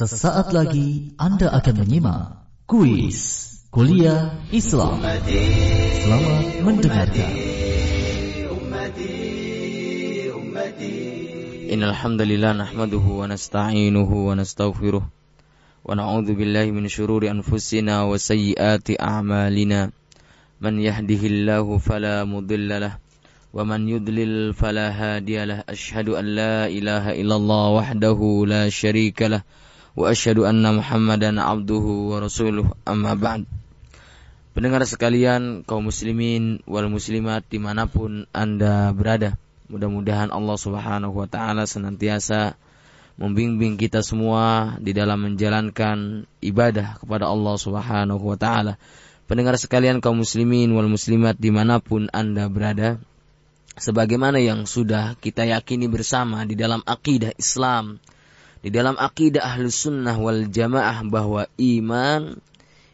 Sesaat lagi Anda akan menyimak kuis Kuliah Islam. Selamat mendengarkan. Innal hamdalillah nahmaduhu wa nasta'inuhu wa nastaghfiruh wa na'udzu billahi min shururi anfusina wa sayyiati a'malina. Man yahdihillahu fala mudilla lahu wa man yudlil fala hadiya lahu. Asyhadu an la ilaha illallah wahdahu la syarika lahu wa asyhadu anna Muhammadan abduhu wa rasuluh. Amma ba'd. Pendengar sekalian, kaum muslimin wal muslimat dimanapun Anda berada, mudah-mudahan Allah Subhanahu wa ta'ala senantiasa membimbing kita semua di dalam menjalankan ibadah kepada Allah Subhanahu wa ta'ala. Pendengar sekalian, kaum muslimin wal muslimat dimanapun Anda berada, sebagaimana yang sudah kita yakini bersama di dalam akidah Islam, di dalam akidah Ahlus Sunnah wal Jamaah, bahwa iman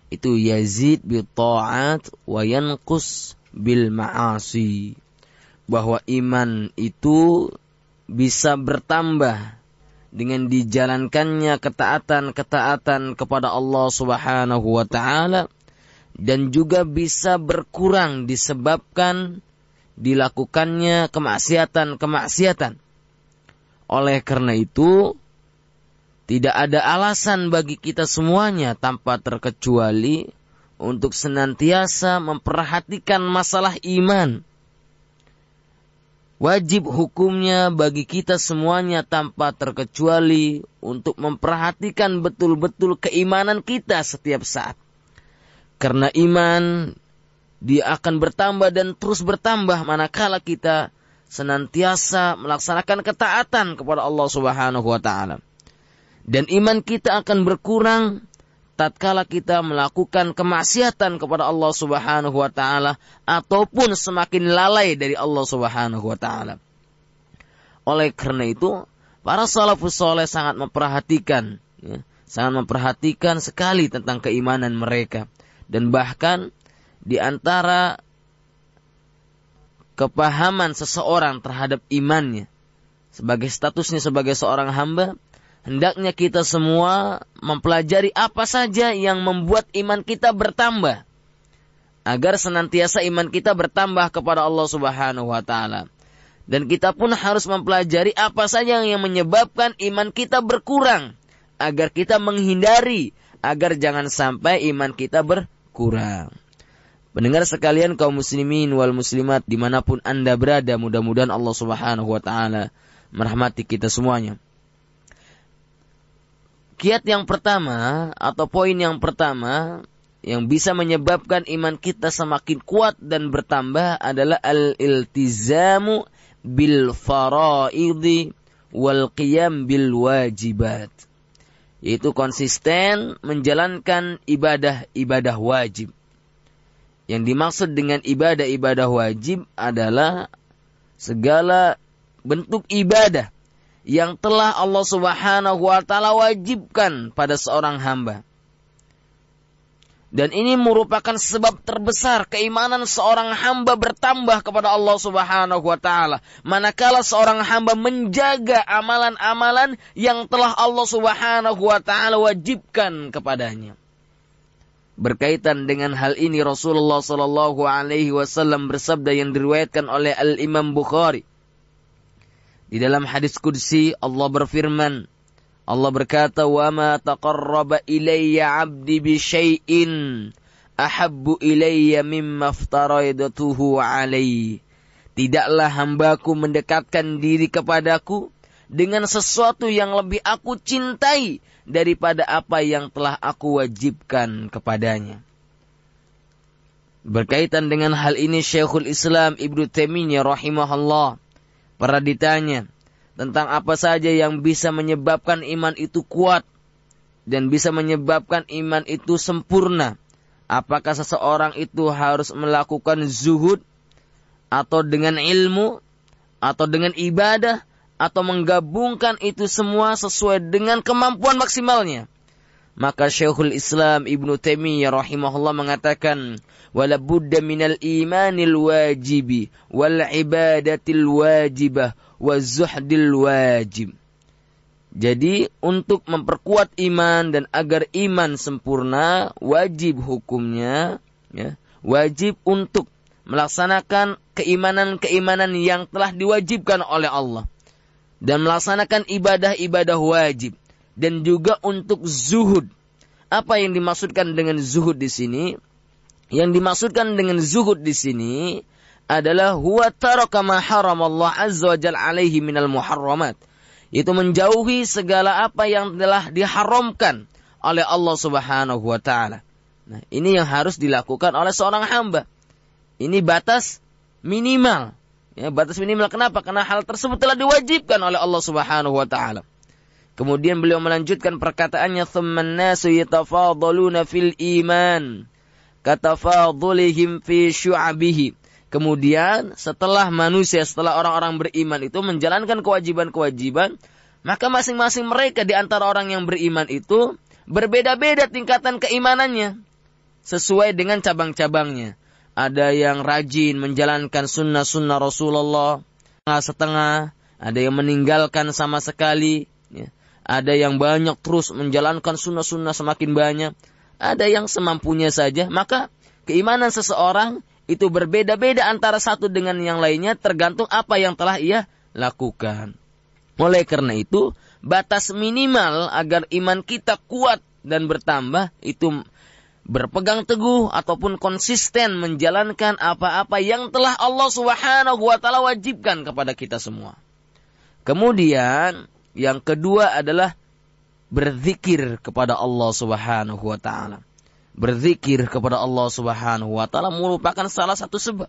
itu yazid bil ta'at wa yanqus bil ma'asi. Bahwa iman itu bisa bertambah dengan dijalankannya ketaatan-ketaatan kepada Allah Subhanahu wa ta'ala, dan juga bisa berkurang disebabkan dilakukannya kemaksiatan-kemaksiatan. Oleh karena itu, tidak ada alasan bagi kita semuanya tanpa terkecuali untuk senantiasa memperhatikan masalah iman. Wajib hukumnya bagi kita semuanya tanpa terkecuali untuk memperhatikan betul-betul keimanan kita setiap saat. Karena iman dia akan bertambah dan terus bertambah manakala kita senantiasa melaksanakan ketaatan kepada Allah Subhanahu wa ta'ala. Dan iman kita akan berkurang tatkala kita melakukan kemaksiatan kepada Allah Subhanahu wa ta'ala ataupun semakin lalai dari Allah Subhanahu wa ta'ala. Oleh karena itu, para salafus saleh sangat memperhatikan sekali tentang keimanan mereka. Dan bahkan di antara kepahaman seseorang terhadap imannya sebagai statusnya sebagai seorang hamba, hendaknya kita semua mempelajari apa saja yang membuat iman kita bertambah, agar senantiasa iman kita bertambah kepada Allah Subhanahu wa ta'ala. Dan kita pun harus mempelajari apa saja yang menyebabkan iman kita berkurang, agar kita menghindari, agar jangan sampai iman kita berkurang. Pendengar sekalian, kaum muslimin wal muslimat dimanapun Anda berada, mudah-mudahan Allah Subhanahu wa ta'ala merahmati kita semuanya. Kiat yang pertama atau poin yang pertama yang bisa menyebabkan iman kita semakin kuat dan bertambah adalah al-iltizamu bil faraidhi wal qiyam bil wajibat. Yaitu konsisten menjalankan ibadah-ibadah wajib. Yang dimaksud dengan ibadah-ibadah wajib adalah segala bentuk ibadah yang telah Allah Subhanahu wa ta'ala wajibkan pada seorang hamba. Dan ini merupakan sebab terbesar keimanan seorang hamba bertambah kepada Allah Subhanahu wa ta'ala, manakala seorang hamba menjaga amalan-amalan yang telah Allah Subhanahu wa ta'ala wajibkan kepadanya. Berkaitan dengan hal ini, Rasulullah sallallahu alaihi wasallam bersabda yang diriwayatkan oleh Al-Imam Bukhari. Di dalam hadis qudsi Allah berfirman, Allah berkata, "Wa ma taqarraba ilayya 'abdi bi syai'in ahabbu ilayya mimma aftaraiduhu 'alaihi." Tidaklah hambaku mendekatkan diri kepadaku dengan sesuatu yang lebih aku cintai daripada apa yang telah aku wajibkan kepadanya. Berkaitan dengan hal ini, Syekhul Islam Ibnu Taimiyah rahimahullah pernah ditanya tentang apa saja yang bisa menyebabkan iman itu kuat dan bisa menyebabkan iman itu sempurna. Apakah seseorang itu harus melakukan zuhud, atau dengan ilmu, atau dengan ibadah, atau menggabungkan itu semua sesuai dengan kemampuan maksimalnya? Maka Syekhul Islam Ibnu Taimiyah rahimahullah mengatakan, wala budda minal imanil wajibi wal ibadatil wajibah wa zuhdil wajib. Jadi untuk memperkuat iman dan agar iman sempurna, wajib hukumnya, ya, wajib untuk melaksanakan keimanan-keimanan yang telah diwajibkan oleh Allah. Dan melaksanakan ibadah-ibadah wajib. Dan juga untuk zuhud. Apa yang dimaksudkan dengan zuhud di sini? Yang dimaksudkan dengan zuhud di sini adalah huwa taraka ma haramallahu azza wa jalla alaihi minal muharramat. Itu menjauhi segala apa yang telah diharamkan oleh Allah Subhanahu wa taala. Nah, ini yang harus dilakukan oleh seorang hamba. Ini batas minimal. Ya, batas minimal kenapa? Karena hal tersebut telah diwajibkan oleh Allah Subhanahu wa taala. Kemudian beliau melanjutkan perkataannya, "Tsumman nasu yatafadhaluna fil iman katafadhulihim fi syu'abihi." Kemudian setelah manusia, setelah orang-orang beriman itu menjalankan kewajiban-kewajiban, maka masing-masing mereka di antara orang yang beriman itu berbeda-beda tingkatan keimanannya sesuai dengan cabang-cabangnya. Ada yang rajin menjalankan sunnah-sunnah Rasulullah setengah, ada yang meninggalkan sama sekali, ya. Ada yang banyak terus menjalankan sunnah-sunnah semakin banyak, ada yang semampunya saja. Maka keimanan seseorang itu berbeda-beda antara satu dengan yang lainnya tergantung apa yang telah ia lakukan. Oleh karena itu, batas minimal agar iman kita kuat dan bertambah itu berpegang teguh ataupun konsisten menjalankan apa-apa yang telah Allah Subhanahu wa taala wajibkan kepada kita semua. Kemudian yang kedua adalah berzikir kepada Allah Subhanahu wa taala. Berzikir kepada Allah Subhanahu wa taala merupakan salah satu sebab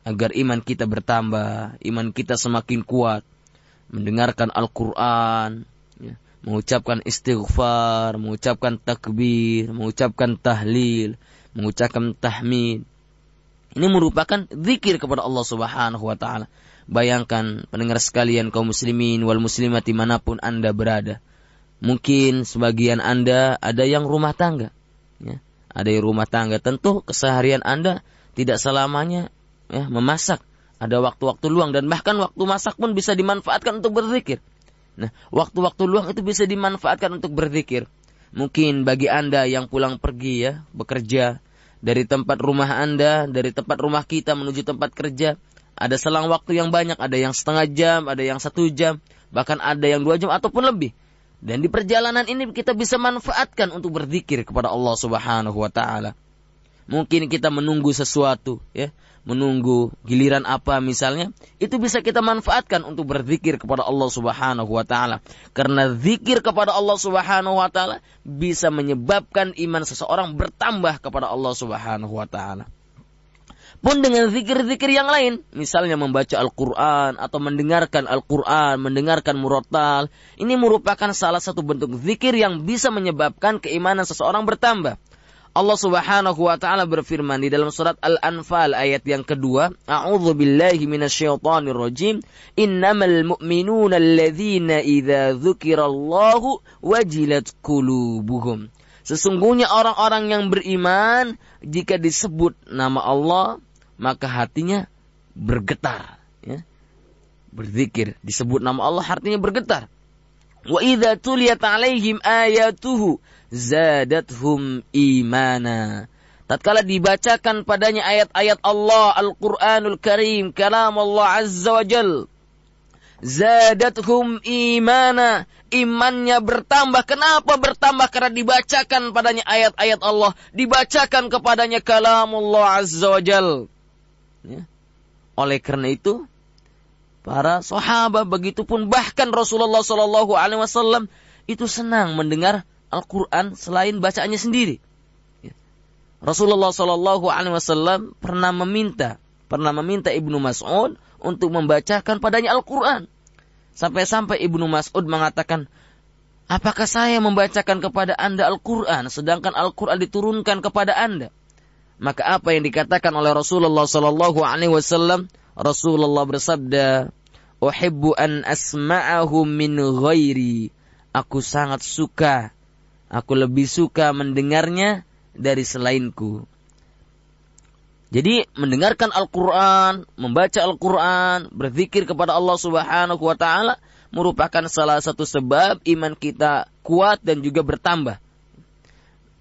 agar iman kita bertambah, iman kita semakin kuat. Mendengarkan Al-Qur'an, ya, mengucapkan istighfar, mengucapkan takbir, mengucapkan tahlil, mengucapkan tahmid. Ini merupakan zikir kepada Allah Subhanahu wa taala. Bayangkan pendengar sekalian kaum muslimin wal muslimat dimanapun Anda berada. Mungkin sebagian Anda ada yang rumah tangga. Ya, ada yang rumah tangga, tentu keseharian Anda tidak selamanya ya, memasak. Ada waktu-waktu luang dan bahkan waktu masak pun bisa dimanfaatkan untuk berzikir. Nah, waktu-waktu luang itu bisa dimanfaatkan untuk berzikir. Mungkin bagi Anda yang pulang pergi ya, bekerja dari tempat rumah Anda, dari tempat rumah kita menuju tempat kerja, ada selang waktu yang banyak, ada yang setengah jam, ada yang 1 jam, bahkan ada yang 2 jam ataupun lebih. Dan di perjalanan ini kita bisa manfaatkan untuk berzikir kepada Allah Subhanahu wa taala. Mungkin kita menunggu sesuatu, ya, menunggu giliran apa misalnya, itu bisa kita manfaatkan untuk berzikir kepada Allah Subhanahu wa taala. Karena zikir kepada Allah Subhanahu wa taala bisa menyebabkan iman seseorang bertambah kepada Allah Subhanahu wa taala. Pun dengan zikir-zikir yang lain, misalnya membaca Al-Quran atau mendengarkan Al-Quran, mendengarkan murattal, ini merupakan salah satu bentuk zikir yang bisa menyebabkan keimanan seseorang bertambah. Allah Subhanahu wa taala berfirman di dalam surat Al-Anfal ayat yang kedua, A'udzu billahi minasyaitonir rajim, innamal mu'minuna alladzina idza dzukirallahu wajilat qulubuhum. Sesungguhnya orang-orang yang beriman jika disebut nama Allah maka hatinya bergetar, ya. Berzikir, disebut nama Allah hatinya bergetar. Wa idza tuliyat alaihim ayatuhu zadathum imana. Tatkala dibacakan padanya ayat-ayat Allah, Al-Qur'anul Karim, kalam Allah Azza wa Jalla, zadathum imana, imannya bertambah. Kenapa bertambah? Karena dibacakan padanya ayat-ayat Allah, dibacakan kepadanya kalamullah Azza wa Jalla. Ya. Oleh karena itu, para sahabat begitupun bahkan Rasulullah sallallahu alaihi wasallam itu senang mendengar Al-Qur'an selain bacaannya sendiri. Ya. Rasulullah sallallahu alaihi wasallam pernah meminta Ibnu Mas'ud untuk membacakan padanya Al-Qur'an. Sampai-sampai Ibnu Mas'ud mengatakan, apakah saya membacakan kepada Anda Al-Qur'an sedangkan Al-Qur'an diturunkan kepada Anda? Maka apa yang dikatakan oleh Rasulullah sallallahu alaihi wasallam? Rasulullah bersabda, "Uhibbu an asma'ahu min ghairi." Aku sangat suka, aku lebih suka mendengarnya dari selainku. Jadi mendengarkan Al-Quran, membaca Al-Quran, berzikir kepada Allah Subhanahu wa taala merupakan salah satu sebab iman kita kuat dan juga bertambah.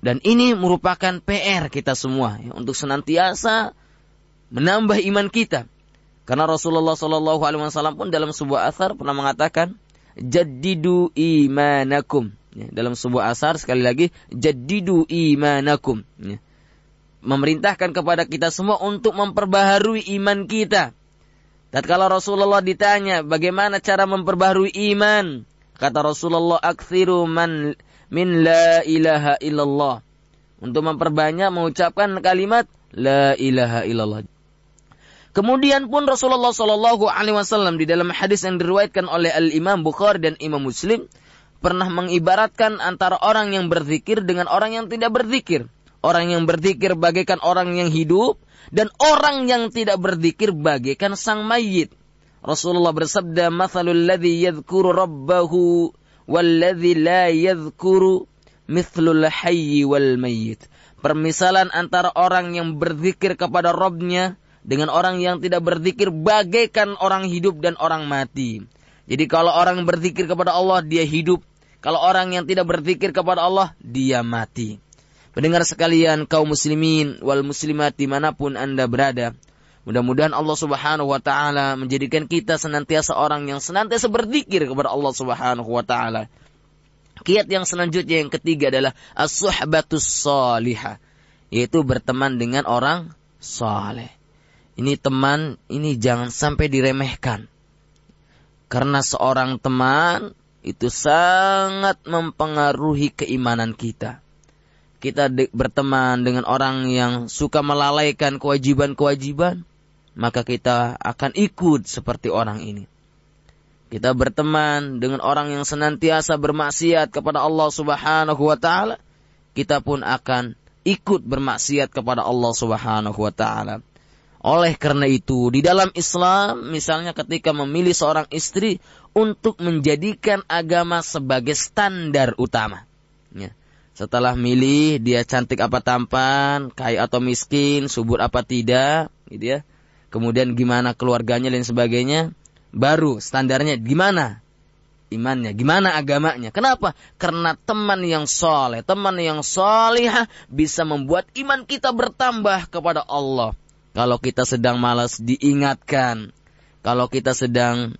Dan ini merupakan PR kita semua ya, untuk senantiasa menambah iman kita. Karena Rasulullah SAW pun dalam sebuah athar pernah mengatakan, jaddidu imanakum. Ya, dalam sebuah athar sekali lagi, jaddidu imanakum. Ya. Memerintahkan kepada kita semua untuk memperbaharui iman kita. Tatkala Rasulullah ditanya bagaimana cara memperbaharui iman, kata Rasulullah, aktsiru min la ilaha illallah. Untuk memperbanyak mengucapkan kalimat la ilaha illallah. Kemudian pun Rasulullah SAW di dalam hadis yang diriwayatkan oleh Al-Imam Bukhari dan Imam Muslim pernah mengibaratkan antara orang yang berzikir dengan orang yang tidak berzikir. Orang yang berzikir bagaikan orang yang hidup, dan orang yang tidak berzikir bagaikan sang mayit. Rasulullah bersabda, "Matsalul ladzi yadhkuru rabbahu wal ladzi la yadhkuru mithlul hayyi wal mayyit." Permisalan antara orang yang berzikir kepada Rabbnya dengan orang yang tidak berzikir bagaikan orang hidup dan orang mati. Jadi kalau orang berzikir kepada Allah, dia hidup. Kalau orang yang tidak berzikir kepada Allah, dia mati. Pendengar sekalian, kaum muslimin wal muslimat dimanapun Anda berada, mudah-mudahan Allah Subhanahu wa Ta'ala menjadikan kita senantiasa orang yang senantiasa berzikir kepada Allah Subhanahu wa Ta'ala. Kiat yang selanjutnya yang ketiga adalah as-suhbatus salihah, yaitu berteman dengan orang saleh. Ini teman, ini jangan sampai diremehkan. Karena seorang teman itu sangat mempengaruhi keimanan kita. Kita berteman dengan orang yang suka melalaikan kewajiban-kewajiban, maka kita akan ikut seperti orang ini. Kita berteman dengan orang yang senantiasa bermaksiat kepada Allah Subhanahu wa Ta'ala, kita pun akan ikut bermaksiat kepada Allah Subhanahu wa Ta'ala. Oleh karena itu, di dalam Islam, misalnya ketika memilih seorang istri untuk menjadikan agama sebagai standar utama, ya. Setelah milih dia cantik apa tampan, kaya atau miskin, subur apa tidak, gitu ya. Kemudian gimana keluarganya dan sebagainya, baru standarnya gimana imannya, gimana agamanya. Kenapa? Karena teman yang soleh, teman yang solihah bisa membuat iman kita bertambah kepada Allah. Kalau kita sedang malas diingatkan, kalau kita sedang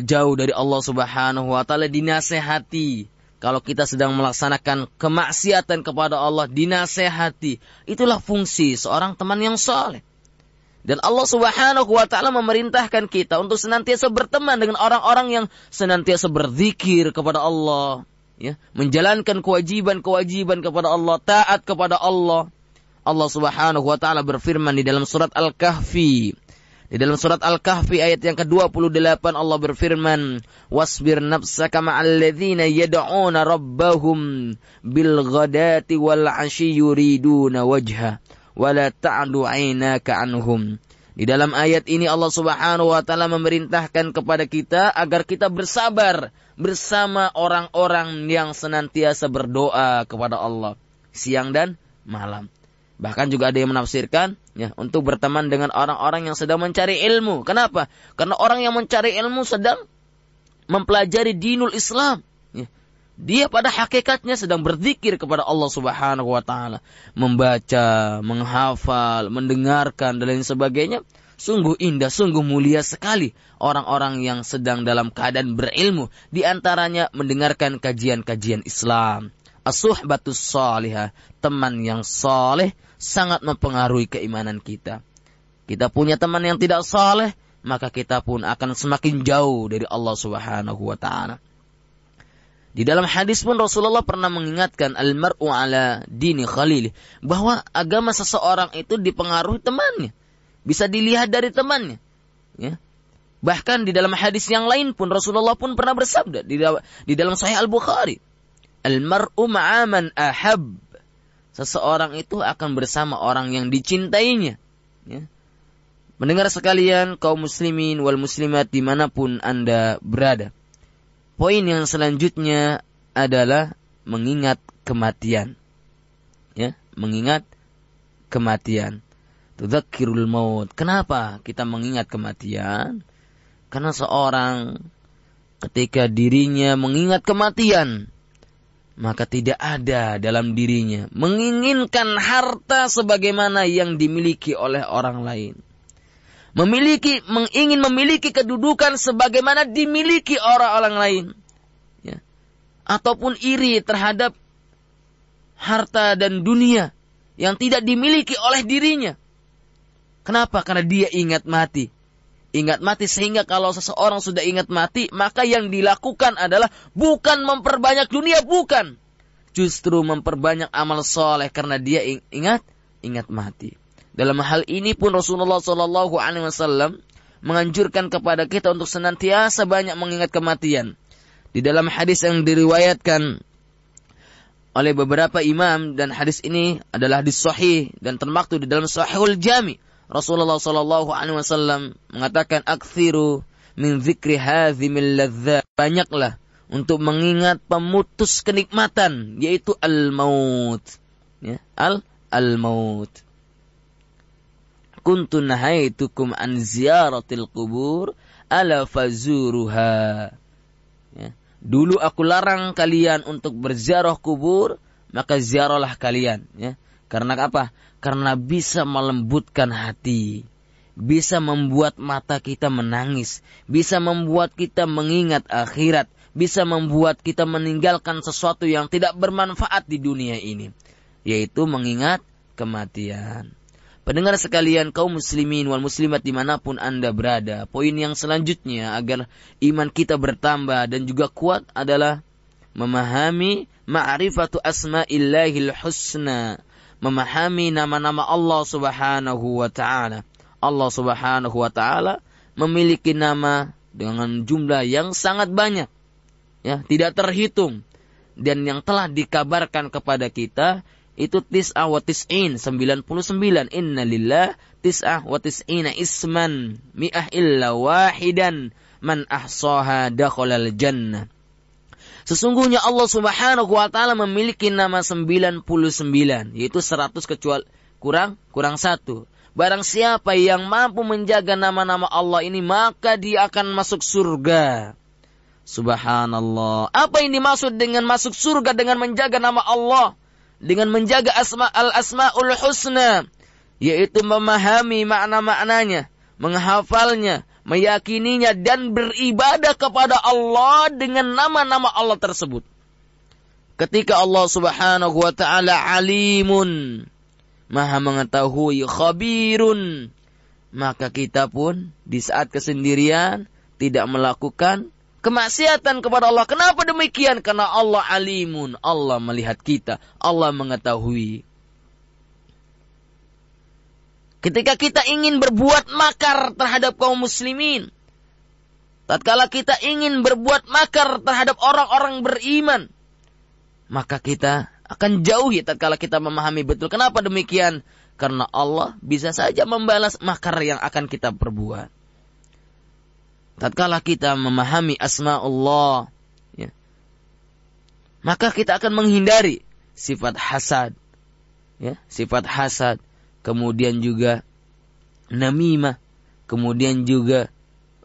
jauh dari Allah Subhanahu wa Ta'ala dinasehati. Kalau kita sedang melaksanakan kemaksiatan kepada Allah, dinasehati. Itulah fungsi seorang teman yang saleh. Dan Allah Subhanahu wa Ta'ala memerintahkan kita untuk senantiasa berteman dengan orang-orang yang senantiasa berzikir kepada Allah, ya, menjalankan kewajiban-kewajiban kepada Allah, taat kepada Allah. Allah Subhanahu wa Ta'ala berfirman di dalam surat Al-Kahfi. Di dalam surat Al-Kahfi ayat yang ke-28 Allah berfirman, "Wasbir nafsaka ma'al ladzina yad'una rabbahum bil ghadati wal 'ashyi yuriduna wajha wa la ta'du 'ainaka 'anhum." Di dalam ayat ini Allah Subhanahu wa Ta'ala memerintahkan kepada kita agar kita bersabar bersama orang-orang yang senantiasa berdoa kepada Allah siang dan malam. Bahkan juga ada yang menafsirkan, ya, untuk berteman dengan orang-orang yang sedang mencari ilmu. Kenapa? Karena orang yang mencari ilmu sedang mempelajari dinul Islam. Ya. Dia pada hakikatnya sedang berzikir kepada Allah Subhanahu wa Ta'ala. Membaca, menghafal, mendengarkan, dan lain sebagainya. Sungguh indah, sungguh mulia sekali orang-orang yang sedang dalam keadaan berilmu. Di antaranya mendengarkan kajian-kajian Islam. As-suhbatus salihah, teman yang saleh, sangat mempengaruhi keimanan kita. Kita punya teman yang tidak saleh, maka kita pun akan semakin jauh dari Allah Subhanahu wa Ta'ala. Di dalam hadis pun Rasulullah pernah mengingatkan al-mar'u ala dini khalili, bahwa agama seseorang itu dipengaruhi temannya. Bisa dilihat dari temannya. Ya. Bahkan di dalam hadis yang lain pun Rasulullah pun pernah bersabda di dalam Sahih Al-Bukhari, al-mar'u ma'aman ahab. Seseorang itu akan bersama orang yang dicintainya. Ya. Mendengar sekalian, kaum muslimin wal muslimat dimanapun Anda berada. Poin yang selanjutnya adalah mengingat kematian. Ya, mengingat kematian. Tudzakirul maut. Kenapa kita mengingat kematian? Karena seorang ketika dirinya mengingat kematian, maka tidak ada dalam dirinya menginginkan harta sebagaimana yang dimiliki oleh orang lain. Ingin memiliki kedudukan sebagaimana dimiliki orang lain. Ya. Ataupun iri terhadap harta dan dunia yang tidak dimiliki oleh dirinya. Kenapa? Karena dia ingat mati. Ingat mati sehingga kalau seseorang sudah ingat mati, maka yang dilakukan adalah bukan memperbanyak dunia, bukan. Justru memperbanyak amal soleh karena dia ingat mati. Dalam hal ini pun Rasulullah SAW menganjurkan kepada kita untuk senantiasa banyak mengingat kematian. Di dalam hadis yang diriwayatkan oleh beberapa imam, dan hadis ini adalah hadis sahih dan termaktub di dalam Sahihul Jami. Rasulullah SAW mengatakan, "Aktsiru min dzikri hadzimil ladzat." Banyaklah untuk mengingat pemutus kenikmatan, yaitu al-maut. Ya, al-maut. Kuntu nahaitukum an ziyaratil qubur ala fazuruha. Ya. Dulu aku larang kalian untuk berziarah kubur, maka ziarahlah kalian. Ya. Karena apa? Karena bisa melembutkan hati, bisa membuat mata kita menangis, bisa membuat kita mengingat akhirat, bisa membuat kita meninggalkan sesuatu yang tidak bermanfaat di dunia ini, yaitu mengingat kematian. Pendengar sekalian, kaum muslimin wal muslimat dimanapun Anda berada, poin yang selanjutnya agar iman kita bertambah dan juga kuat adalah memahami ma'rifatu asma'illahil husna, memahami nama-nama Allah Subhanahu wa ta'ala. Allah Subhanahu wa ta'ala memiliki nama dengan jumlah yang sangat banyak, ya, tidak terhitung, dan yang telah dikabarkan kepada kita itu 99. Inna lillah 99 isman mi'ah illa wahidan man ahsaha dakhalal jannah. Sesungguhnya Allah Subhanahu wa ta'ala memiliki nama 99, yaitu 100 kecuali kurang 1. Barang siapa yang mampu menjaga nama-nama Allah ini, maka dia akan masuk surga. Subhanallah. Apa yang dimaksud dengan masuk surga dengan menjaga nama Allah? Dengan menjaga al-asma'ul husna, yaitu memahami makna-maknanya, menghafalnya, meyakininya, dan beribadah kepada Allah dengan nama-nama Allah tersebut. Ketika Allah Subhanahu wa ta'ala alimun, maha mengetahui, khabirun, maka kita pun di saat kesendirian tidak melakukan kemaksiatan kepada Allah. Kenapa demikian? Karena Allah alimun, Allah melihat kita, Allah mengetahui. Ketika kita ingin berbuat makar terhadap kaum muslimin, tatkala kita ingin berbuat makar terhadap orang-orang beriman, maka kita akan jauhi tatkala kita memahami betul. Kenapa demikian? Karena Allah bisa saja membalas makar yang akan kita perbuat. Tatkala kita memahami asma'ullah, ya, maka kita akan menghindari sifat hasad, ya, sifat hasad, kemudian juga namimah, kemudian juga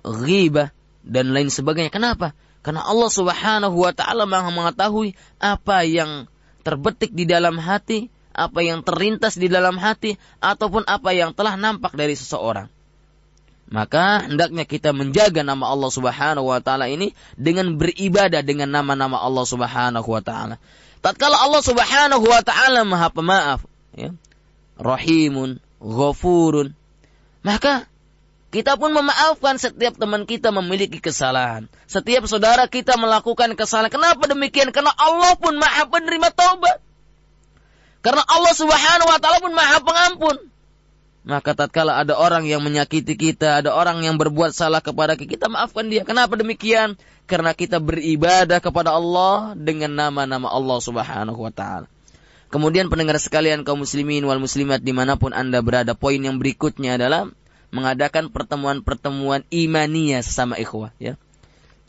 ghibah dan lain sebagainya. Kenapa? Karena Allah Subhanahu wa ta'ala maha mengetahui apa yang terbetik di dalam hati, apa yang terlintas di dalam hati, ataupun apa yang telah nampak dari seseorang. Maka hendaknya kita menjaga nama Allah Subhanahu wa ta'ala ini dengan beribadah dengan nama-nama Allah Subhanahu wa ta'ala. Tatkala Allah Subhanahu wa ta'ala maha pemaaf, ya, rahimun, ghafurun, maka kita pun memaafkan setiap teman kita memiliki kesalahan. Setiap saudara kita melakukan kesalahan. Kenapa demikian? Karena Allah pun maha penerima taubat. Karena Allah Subhanahu wa ta'ala pun maha pengampun. Maka tatkala ada orang yang menyakiti kita, ada orang yang berbuat salah kepada kita, maafkan dia. Kenapa demikian? Karena kita beribadah kepada Allah dengan nama-nama Allah Subhanahu wa ta'ala. Kemudian pendengar sekalian kaum muslimin wal muslimat dimanapun Anda berada, poin yang berikutnya adalah mengadakan pertemuan-pertemuan imaniyah sesama ikhwah, ya.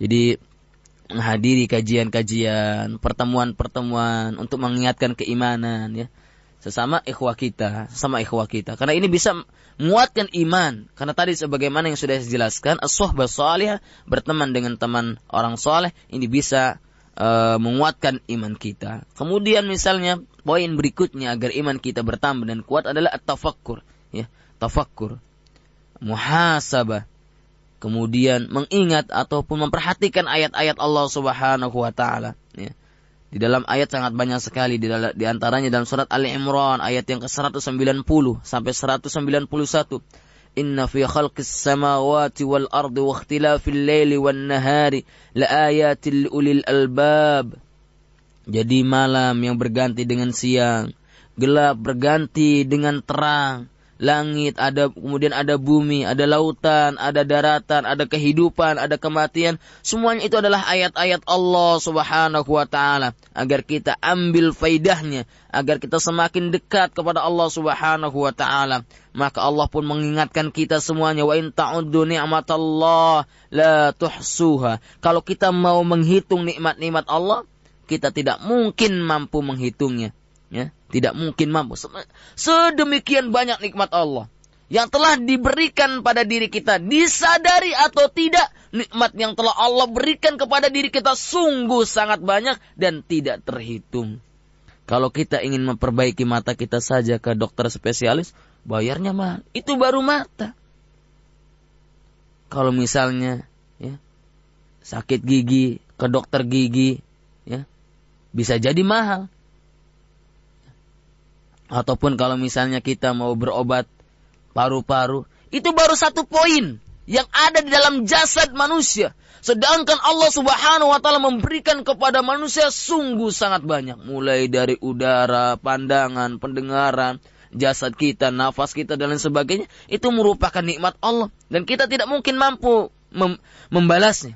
Jadi menghadiri kajian-kajian, pertemuan-pertemuan untuk mengingatkan keimanan, ya. sesama ikhwah kita. Karena ini bisa menguatkan iman. Karena tadi sebagaimana yang sudah saya jelaskan, as-suhbah salihah, berteman dengan teman orang saleh, ini bisa menguatkan iman kita. Kemudian misalnya poin berikutnya agar iman kita bertambah dan kuat adalah at-tafakkur, ya, tafakkur, muhasabah. Kemudian mengingat ataupun memperhatikan ayat-ayat Allah Subhanahu wa taala, ya. Di dalam ayat sangat banyak sekali, di antaranya dalam surat Ali Imran ayat yang ke-190 sampai 191. Inna fi khalqis samawati wal ardi wa ikhtilafil laili wan nahari laayatil liulil albab. Jadi malam yang berganti dengan siang, gelap berganti dengan terang, langit ada, kemudian ada bumi, ada lautan, ada daratan, ada kehidupan, ada kematian. Semuanya itu adalah ayat-ayat Allah Subhanahu wa taala, agar kita ambil faidahnya, agar kita semakin dekat kepada Allah Subhanahu wa taala. Maka Allah pun mengingatkan kita semuanya, wa in ta'uddu ni'matallah la tuhsuha. Kalau kita mau menghitung nikmat-nikmat Allah, kita tidak mungkin mampu menghitungnya, ya, tidak mungkin mampu. Sedemikian banyak nikmat Allah yang telah diberikan pada diri kita, disadari atau tidak, nikmat yang telah Allah berikan kepada diri kita sungguh sangat banyak dan tidak terhitung. Kalau kita ingin memperbaiki mata kita saja ke dokter spesialis, bayarnya mahal. Itu baru mata. Kalau misalnya, ya, sakit gigi, ke dokter gigi, ya, bisa jadi mahal. Ataupun kalau misalnya kita mau berobat paru-paru, itu baru satu poin yang ada di dalam jasad manusia. Sedangkan Allah Subhanahu wa taala memberikan kepada manusia sungguh sangat banyak. Mulai dari udara, pandangan, pendengaran, jasad kita, nafas kita, dan lain sebagainya. Itu merupakan nikmat Allah. Dan kita tidak mungkin mampu membalasnya.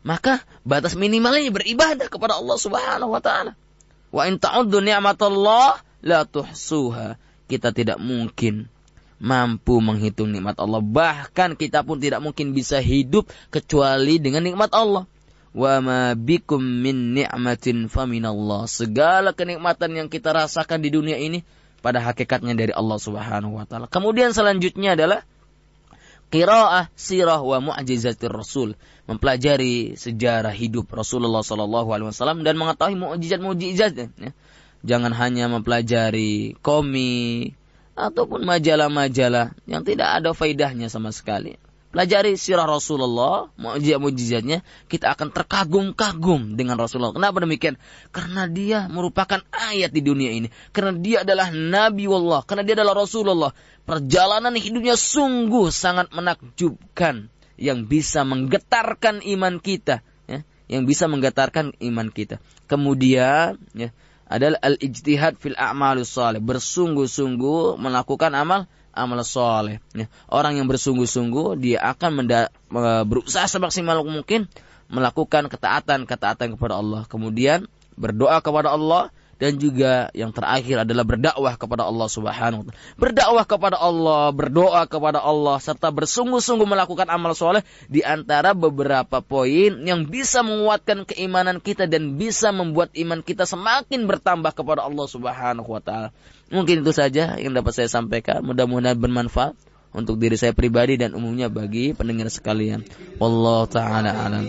Maka batas minimalnya beribadah kepada Allah Subhanahu wa taala. Wa in ta'uddu ni'matallah la tuhsuha. Kita tidak mungkin mampu menghitung nikmat Allah. Bahkan kita pun tidak mungkin bisa hidup kecuali dengan nikmat Allah. Wa ma bikum min ni'matin faminallah. Segala kenikmatan yang kita rasakan di dunia ini pada hakikatnya dari Allah Subhanahu wa taala. Kemudian selanjutnya adalah qiraah sirah wa mu'jizatir rasul, mempelajari sejarah hidup Rasulullah sallallahu alaihi wasallam dan mengetahui mukjizat-mukjizatnya, ya. Jangan hanya mempelajari komik ataupun majalah-majalah yang tidak ada faidahnya sama sekali. Pelajari sirah Rasulullah, mukjizat-mukjizatnya, kita akan terkagum-kagum dengan Rasulullah. Kenapa demikian? Karena dia merupakan ayat di dunia ini. Karena dia adalah Nabi Allah. Karena dia adalah Rasulullah. Perjalanan hidupnya sungguh sangat menakjubkan, yang bisa menggetarkan iman kita, ya, yang bisa menggetarkan iman kita. Kemudian, ya, adalah al-ijtihad fil a'malus salih, bersungguh-sungguh melakukan amal saleh. Ya. Orang yang bersungguh-sungguh dia akan berusaha semaksimal mungkin melakukan ketaatan kepada Allah. Kemudian berdoa kepada Allah, dan juga yang terakhir adalah berdakwah kepada Allah Subhanahu wa taala. Berdakwah kepada Allah, berdoa kepada Allah, serta bersungguh-sungguh melakukan amal soleh di antara beberapa poin yang bisa menguatkan keimanan kita dan bisa membuat iman kita semakin bertambah kepada Allah Subhanahu wa taala. Mungkin itu saja yang dapat saya sampaikan. Mudah-mudahan bermanfaat untuk diri saya pribadi dan umumnya bagi pendengar sekalian. Wallahu taala alam.